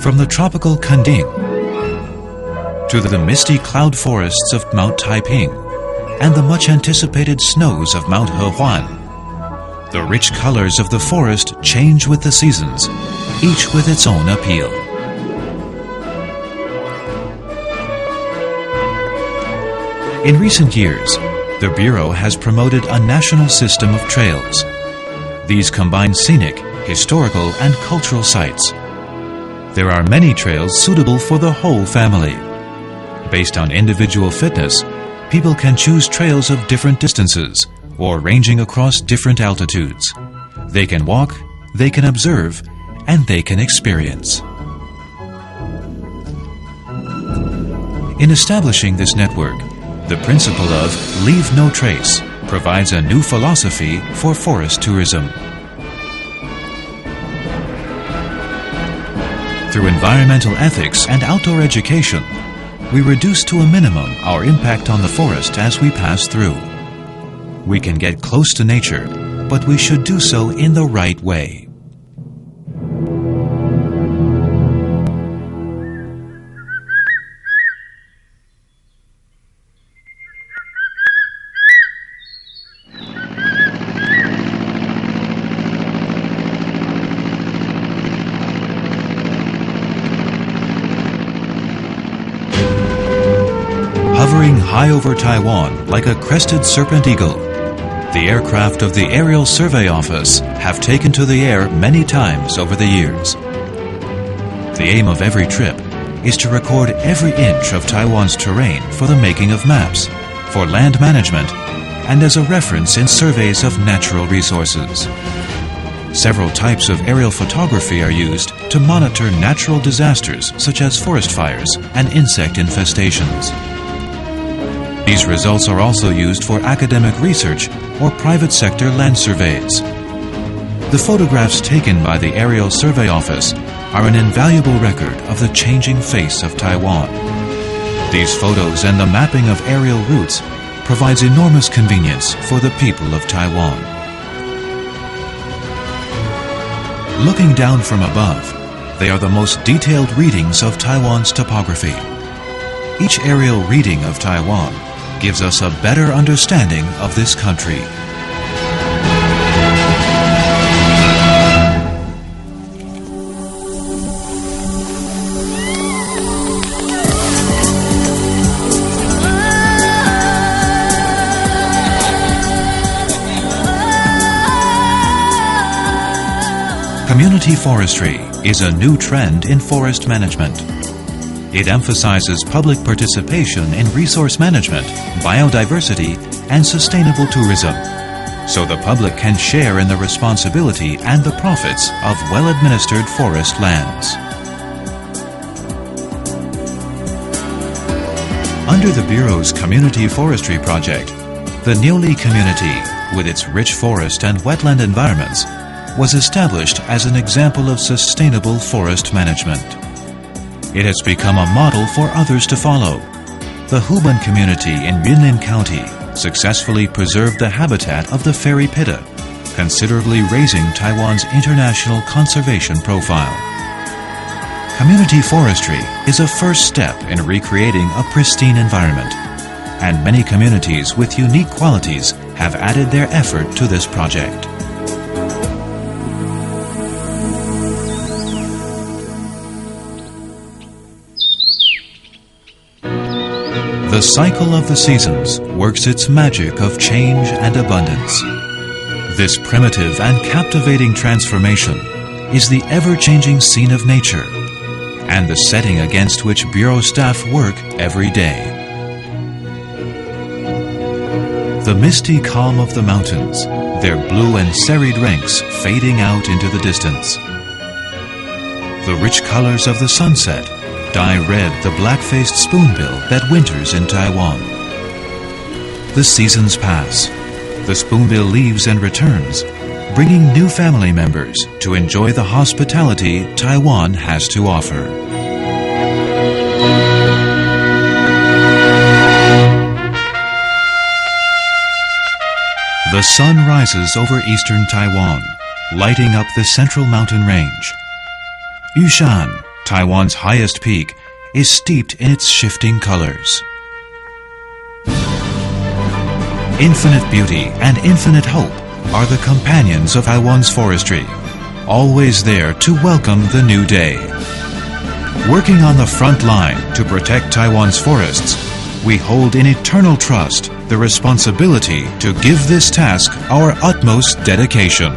From the tropical Kanding to the misty cloud forests of Mount Taiping and the much-anticipated snows of Mount Hehuan, the rich colors of the forest change with the seasons, each with its own appeal. In recent years, the Bureau has promoted a national system of trails. These combine scenic, historical, and cultural sites. There are many trails suitable for the whole family. Based on individual fitness, people can choose trails of different distances or ranging across different altitudes. They can walk, they can observe, and they can experience. In establishing this network, the principle of leave no trace provides a new philosophy for forest tourism. Through environmental ethics and outdoor education, we reduce to a minimum our impact on the forest as we pass through. We can get close to nature, but we should do so in the right way. Hovering high over Taiwan like a crested serpent eagle, the aircraft of the Aerial Survey Office have taken to the air many times over the years. The aim of every trip is to record every inch of Taiwan's terrain for the making of maps, for land management, and as a reference in surveys of natural resources. Several types of aerial photography are used to monitor natural disasters such as forest fires and insect infestations. These results are also used for academic research or private sector land surveys. The photographs taken by the Aerial Survey Office are an invaluable record of the changing face of Taiwan. These photos and the mapping of aerial routes provides enormous convenience for the people of Taiwan. Looking down from above, they are the most detailed readings of Taiwan's topography. Each aerial reading of Taiwan gives us a better understanding of this country. Community forestry is a new trend in forest management. It emphasizes public participation in resource management, biodiversity, and sustainable tourism, so the public can share in the responsibility and the profits of well-administered forest lands. Under the Bureau's Community Forestry Project, the Niuli community, with its rich forest and wetland environments, was established as an example of sustainable forest management. It has become a model for others to follow. The Huban community in Yunlin County successfully preserved the habitat of the fairy pitta, considerably raising Taiwan's international conservation profile. Community forestry is a first step in recreating a pristine environment, and many communities with unique qualities have added their effort to this project. The cycle of the seasons works its magic of change and abundance. This primitive and captivating transformation is the ever-changing scene of nature and the setting against which Bureau staff work every day. The misty calm of the mountains, their blue and serried ranks fading out into the distance. The rich colors of the sunset dye red the black-faced spoonbill that winters in Taiwan. The seasons pass. The spoonbill leaves and returns, bringing new family members to enjoy the hospitality Taiwan has to offer. The sun rises over eastern Taiwan, lighting up the central mountain range. Yushan, Taiwan's highest peak, is steeped in its shifting colors. Infinite beauty and infinite hope are the companions of Taiwan's forestry, always there to welcome the new day. Working on the front line to protect Taiwan's forests, we hold in eternal trust the responsibility to give this task our utmost dedication.